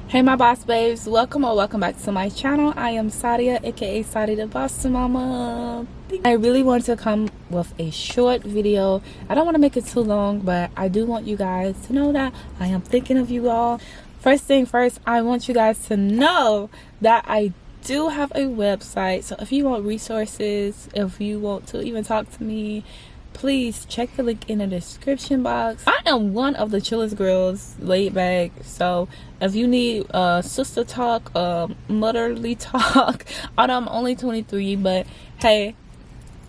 Hey my boss babes, welcome or welcome back to my channel. I am Sadia, aka Sadia the Boss Mama. I really want to come with a short video. I don't want to make it too long, but I do want you guys to know that I am thinking of you all. First thing first, I want you guys to know that I do have a website. So if you want resources, if you want to even talk to me, please check the link in the description box. I am one of the chillest girls, laid back. So if you need sister talk, motherly talk, although I'm only 23, but hey,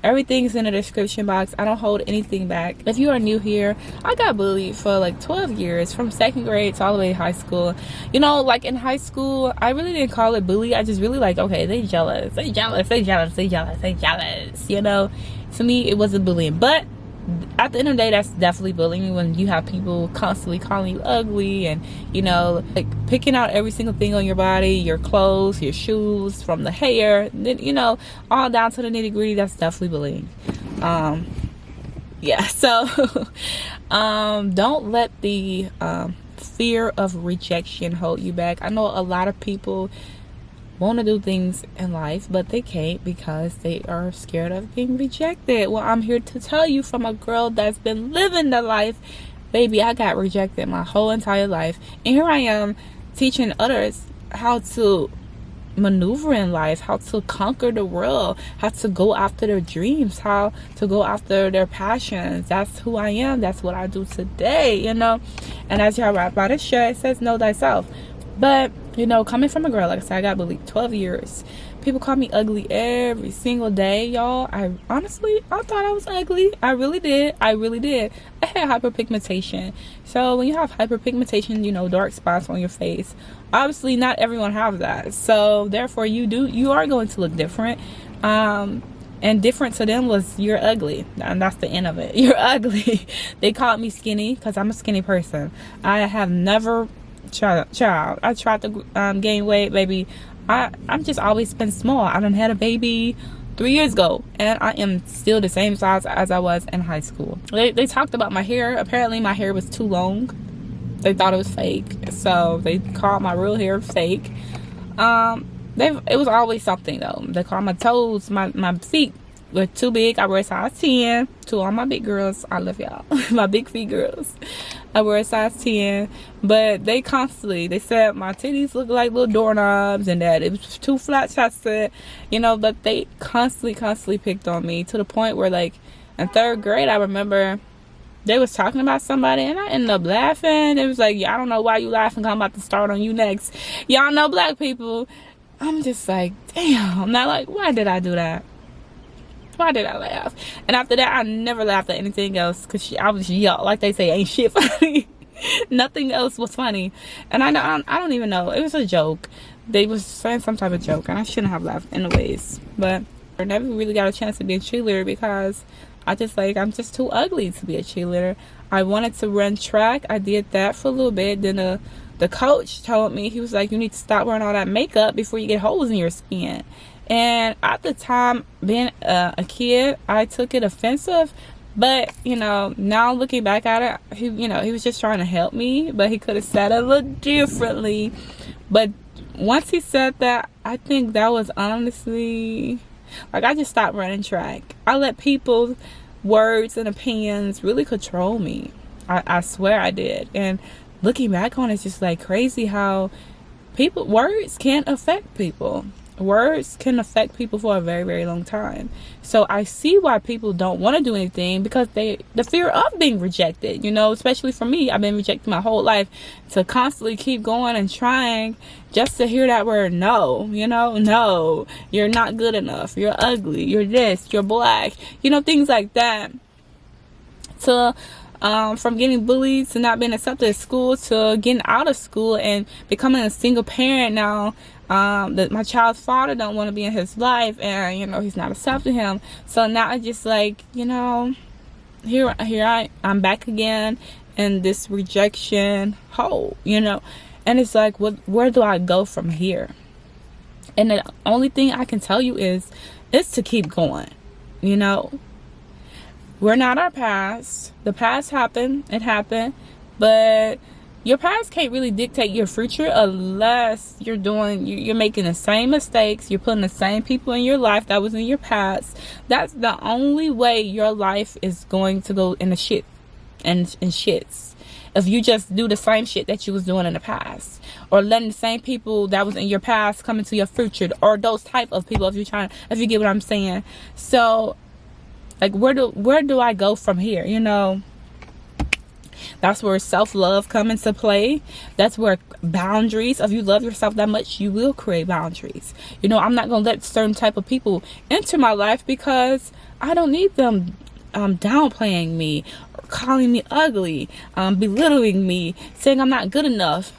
everything's in the description box. I don't hold anything back. If you are new here, I got bullied for like 12 years, from second grade to all the way to high school. You know, like in high school, I really didn't call it bully. I just really like, okay, they jealous, they jealous, they jealous, they jealous, they jealous, you know. To me, it wasn't bullying, but at the end of the day, that's definitely bullying when you have people constantly calling you ugly and, you know, like picking out every single thing on your body, your clothes, your shoes, from the hair, then, you know, all down to the nitty-gritty. That's definitely bullying. Yeah, so don't let the fear of rejection hold you back. I know a lot of people want to do things in life, but they can't because they are scared of being rejected. Well, I'm here to tell you, from a girl that's been living the life, baby, I got rejected my whole entire life, and here I am teaching others how to maneuver in life, how to conquer the world, how to go after their dreams, how to go after their passions. That's who I am. That's what I do today, you know. And as y'all right by the shirt, it says know thyself. But, you know, coming from a girl, like I said, I got bullied 12 years. People call me ugly every single day, y'all. I thought I was ugly. I really did. I had hyperpigmentation. So when you have hyperpigmentation, you know, dark spots on your face, obviously not everyone have that. So therefore you are going to look different. And different to them was, you're ugly, and that's the end of it. You're ugly. They called me skinny because I'm a skinny person. I have never I tried to gain weight, baby. I'm just always been small. I done had a baby 3 years ago, and I am still the same size as I was in high school. They talked about my hair. Apparently my hair was too long. They thought it was fake, so they called my real hair fake. It was always something though. They called my toes, my feet were too big. I wear a size 10. To all my big girls, I love y'all. My big feet girls, I wear a size 10. But they said my titties look like little doorknobs and that it was too flat chested, you know. But they constantly picked on me, to the point where, like, in third grade, I remember they was talking about somebody and I ended up laughing. It was like, yeah, I don't know why you laughing, I'm about to start on you next. Y'all know black people. I'm just like, damn. Now, like, why did I do that? Why did I laugh? And after that, I never laughed at anything else, because I was young. Like they say, ain't shit funny. Nothing else was funny. And I don't even know. It was a joke. They was saying some type of joke, and I shouldn't have laughed anyways. But I never really got a chance to be a cheerleader because I'm just too ugly to be a cheerleader. I wanted to run track. I did that for a little bit. Then the coach told me, he was like, you need to stop wearing all that makeup before you get holes in your skin. And at the time, being a kid, I took it offensive. But, you know, now looking back at it, he was just trying to help me. But he could have said it a little differently. But once he said that, I think that was honestly, like, I just stopped running track. I let people's words and opinions really control me. I swear I did. And looking back on it, it's just like crazy how words can affect people. Words can affect people for a very, very long time. So I see why people don't want to do anything, because the fear of being rejected, you know. Especially for me, I've been rejected my whole life. To constantly keep going and trying just to hear that word no, you know. No, you're not good enough, you're ugly, you're this, you're black, you know, things like that. To from getting bullied to not being accepted at school, to getting out of school and becoming a single parent now. That my child's father don't want to be in his life, and, you know, he's not accepting him. So now I just, like, you know, here I'm back again in this rejection hole, you know. And it's like, where do I go from here? And the only thing I can tell you is to keep going, you know. We're not our past. The past happened. It happened. But Your past can't really dictate your future unless you're making the same mistakes, you're putting the same people in your life that was in your past. That's the only way your life is going to go in the shit and shits. If you just do the same shit that you was doing in the past, or letting the same people that was in your past come into your future, or those type of people, if you get what I'm saying. So like, where do I go from here? You know, that's where self-love come into play. That's where boundaries, if you love yourself that much, you will create boundaries. You know, I'm not gonna let certain type of people enter my life because I don't need them downplaying me, calling me ugly, belittling me, saying I'm not good enough.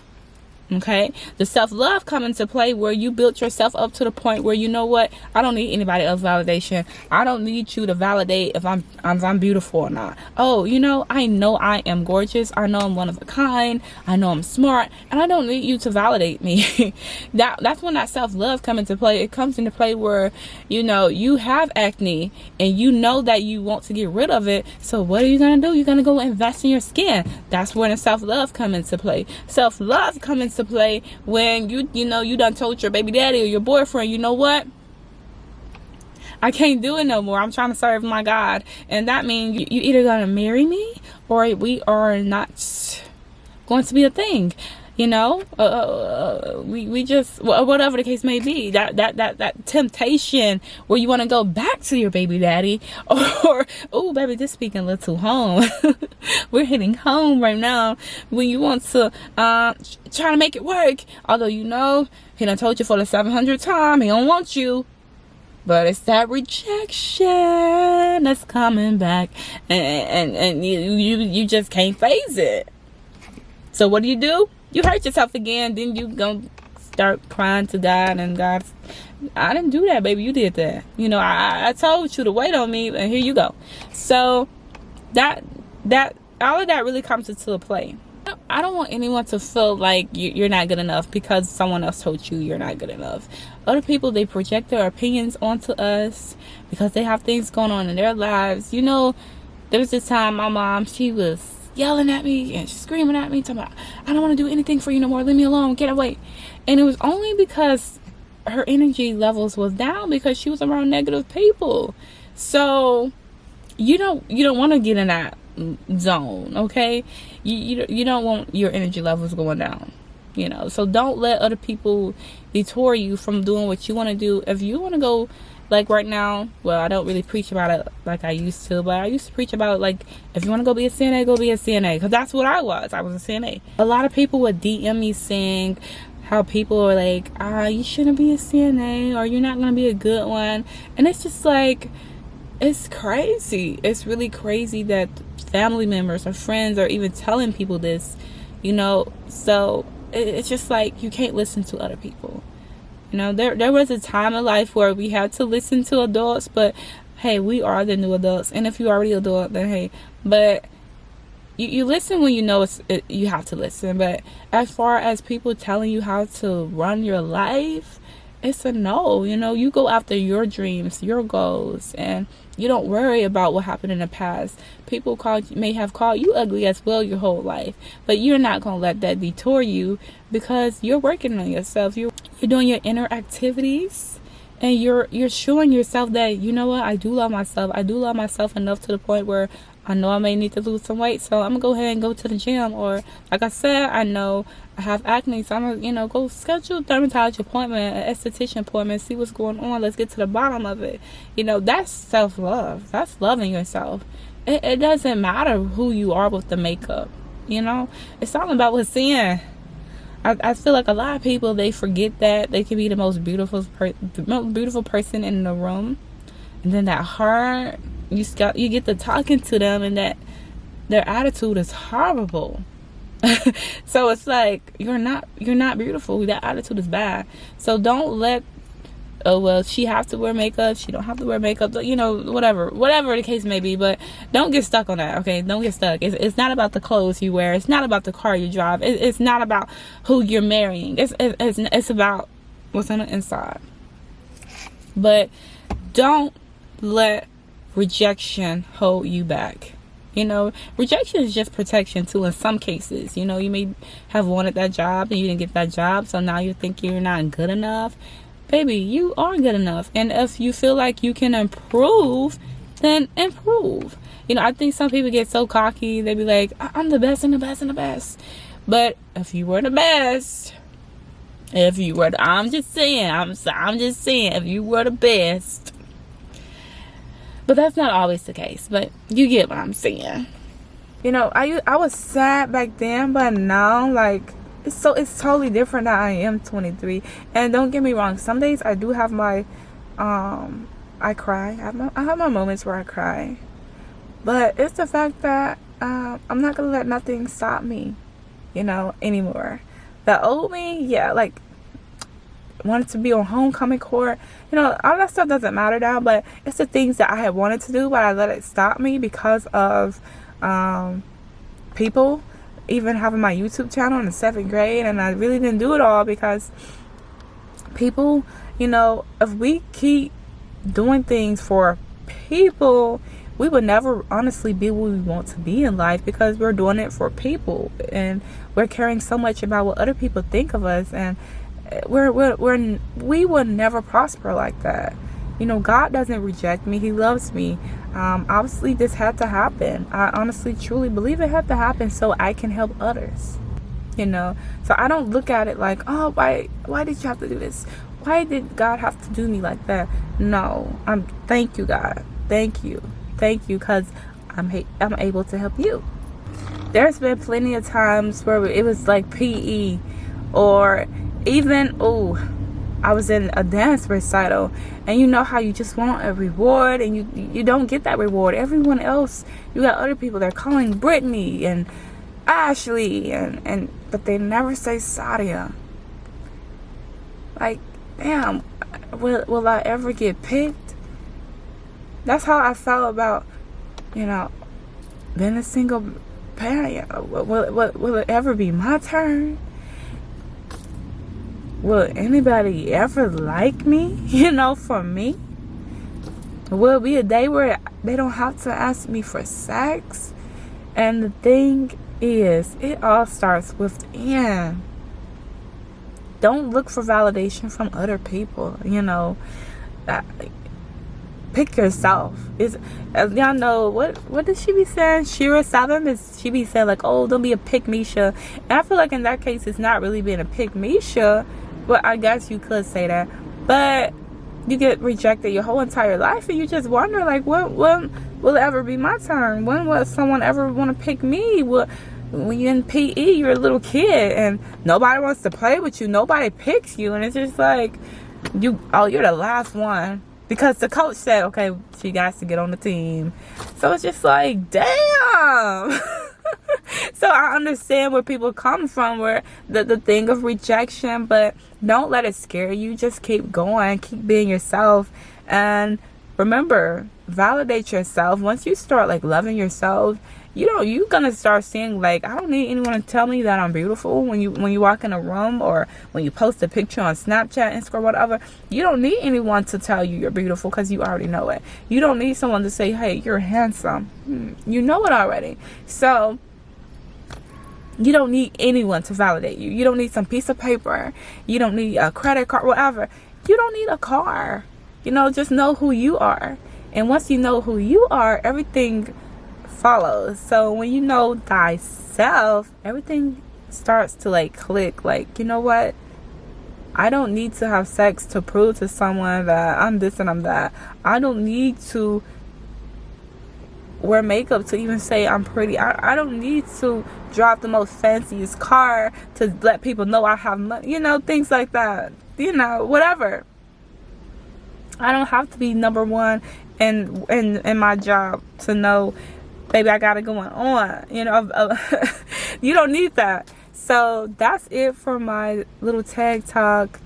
Okay, the self-love come into play where you built yourself up to the point where, you know what, I don't need anybody else's validation. I don't need you to validate if I'm beautiful or not. Oh, you know I am gorgeous. I know I'm one of a kind. I know I'm smart, and I don't need you to validate me. That's when that self-love come into play. It comes into play where, you know, you have acne and you know that you want to get rid of it. So what are you gonna do? You're gonna go invest in your skin. That's when the self-love come into play. Self-love come into play when you know you done told your baby daddy or your boyfriend, you know what, I can't do it no more. I'm trying to serve my God. And that means you either gonna marry me or we are not going to be a thing. You know, we just, whatever the case may be, that temptation where you want to go back to your baby daddy, or oh baby, this speaking a little too home. We're hitting home right now. When you want to try to make it work, although you know he done told you for the 700th time he don't want you. But it's that rejection that's coming back, and you just can't face it. So what do? You hurt yourself again, then you gonna start crying to God, and God, I didn't do that, baby, you did that. You know, I told you to wait on me, and here you go. So that all of that really comes into play. I don't want anyone to feel like you're not good enough because someone else told you you're not good enough. Other people, they project their opinions onto us because they have things going on in their lives. You know, there was this time my mom, she was yelling at me and screaming at me, talking about, I don't want to do anything for you no more, leave me alone, get away. And it was only because her energy levels was down because she was around negative people. So you don't want to get in that zone, okay? You don't want your energy levels going down, you know. So don't let other people detour you from doing what you want to do. If you want to go, like right now, well, I don't really preach about it like I used to, but I used to preach about, like, if you want to go be a CNA, go be a CNA, because that's what I was a CNA. A lot of people would DM me saying how people are like, you shouldn't be a CNA, or you're not going to be a good one. And it's just like, it's crazy. It's really crazy that family members or friends are even telling people this, you know. So it's just like, you can't listen to other people. You know, there was a time in life where we had to listen to adults, but hey, we are the new adults. And if you're already adult, then hey. But you listen when you know you have to listen. But as far as people telling you how to run your life, it's a no. You know, you go after your dreams, your goals, and you don't worry about what happened in the past. People may have called you ugly as well your whole life, but you're not going to let that detour you because you're working on yourself. You're doing your inner activities, and you're showing yourself that, you know what, I do love myself. I do love myself enough to the point where I know I may need to lose some weight, so I'm gonna go ahead and go to the gym. Or like I said, I know I have acne, so I'm gonna, you know, go schedule a dermatologist appointment, an esthetician appointment, see what's going on. Let's get to the bottom of it. You know, that's self-love. That's loving yourself. It doesn't matter who you are with the makeup. You know, it's all about what's in. I feel like a lot of people, they forget that they can be the most beautiful person in the room, and then that heart, you get to talking to them, and that their attitude is horrible. So it's like, you're not beautiful. That attitude is bad. So don't let, oh well, she has to wear makeup, she don't have to wear makeup, you know, whatever the case may be. But don't get stuck on that, okay? Don't get stuck. It's not about the clothes you wear. It's not about the car you drive. It's not about who you're marrying. It's about what's on the inside. But don't let rejection hold you back. You know, rejection is just protection too in some cases. You know, you may have wanted that job and you didn't get that job, so now you think you're not good enough. Baby, you are good enough. And if you feel like you can improve, then improve. You know, I think some people get so cocky, they be like, I'm the best and the best and the best. But if you were the best, I'm just saying, if you were the best. But that's not always the case, but you get what I'm saying. You know, I was sad back then, but now, like, it's totally different that I am 23. And don't get me wrong, some days I do have my, I cry. I have my moments where I cry. But it's the fact that I'm not going to let nothing stop me, you know, anymore. The old me, yeah, like, wanted to be on homecoming court, you know, all that stuff doesn't matter now, but it's the things that I had wanted to do, but I let it stop me because of people. Even having my YouTube channel in the 7th grade, and I really didn't do it all because people, you know, if we keep doing things for people, we would never honestly be what we want to be in life, because we're doing it for people and we're caring so much about what other people think of us, and we would never prosper like that. You know, God doesn't reject me. He loves me. Obviously, this had to happen. I honestly, truly believe it had to happen so I can help others. You know, so I don't look at it like, oh, why did you have to do this? Why did God have to do me like that? No, thank you, God. Thank you, because I'm able to help you. There's been plenty of times where it was like PE, or even, I was in a dance recital, and you know how you just want a reward and you don't get that reward. Everyone else, you got other people, they're calling Brittany and Ashley and but they never say Sadia. Like, damn, will I ever get picked? That's how I felt about, you know, being a single parent. Will it ever be my turn? Will anybody ever like me, you know, for me? Will it be a day where they don't have to ask me for sex? And the thing is, it all starts within. Don't look for validation from other people, you know. Pick yourself. As y'all know, what does she be saying? Shira Sabin, she be saying like, oh, don't be a pick-me-sha. And I feel like in that case, it's not really being a pick-me-sha. Well, I guess you could say that, but you get rejected your whole entire life, and you just wonder, like, when will it ever be my turn? When will someone ever want to pick me? When you're in PE, you're a little kid, and nobody wants to play with you. Nobody picks you, and it's just like, you're the last one, because the coach said, okay, she got to get on the team. So it's just like, damn. So I understand where people come from, where the thing of rejection, but don't let it scare you. Just keep going, keep being yourself, and remember, validate yourself. Once you start like loving yourself, you're gonna start seeing, like, I don't need anyone to tell me that I'm beautiful. When you walk in a room, or when you post a picture on Snapchat, Instagram, whatever, you don't need anyone to tell you you're beautiful, because you already know it. You don't need someone to say, hey, you're handsome. You know it already. So you don't need anyone to validate you. You don't need some piece of paper. You don't need a credit card, whatever. You don't need a car. You know, just know who you are. And once you know who you are, everything follows. So when you know thyself, everything starts to like click. Like, you know what? I don't need to have sex to prove to someone that I'm this and I'm that. I don't need to wear makeup to even say I'm pretty. I don't need to drive the most fanciest car to let people know I have money. You know, things like that. You know, whatever. I don't have to be number one in my job to know, baby, I got it going on. You know, you don't need that. So that's it for my little tag talk.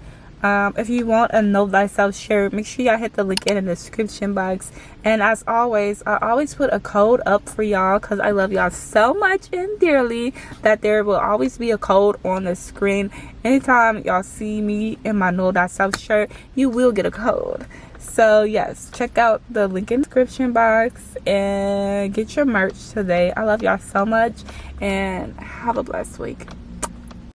If you want a Know Thyself shirt, make sure y'all hit the link in the description box. And as always, I always put a code up for y'all, because I love y'all so much and dearly that there will always be a code on the screen. Anytime y'all see me in my Know Thyself shirt, you will get a code. So yes, check out the link in the description box and get your merch today. I love y'all so much, and have a blessed week.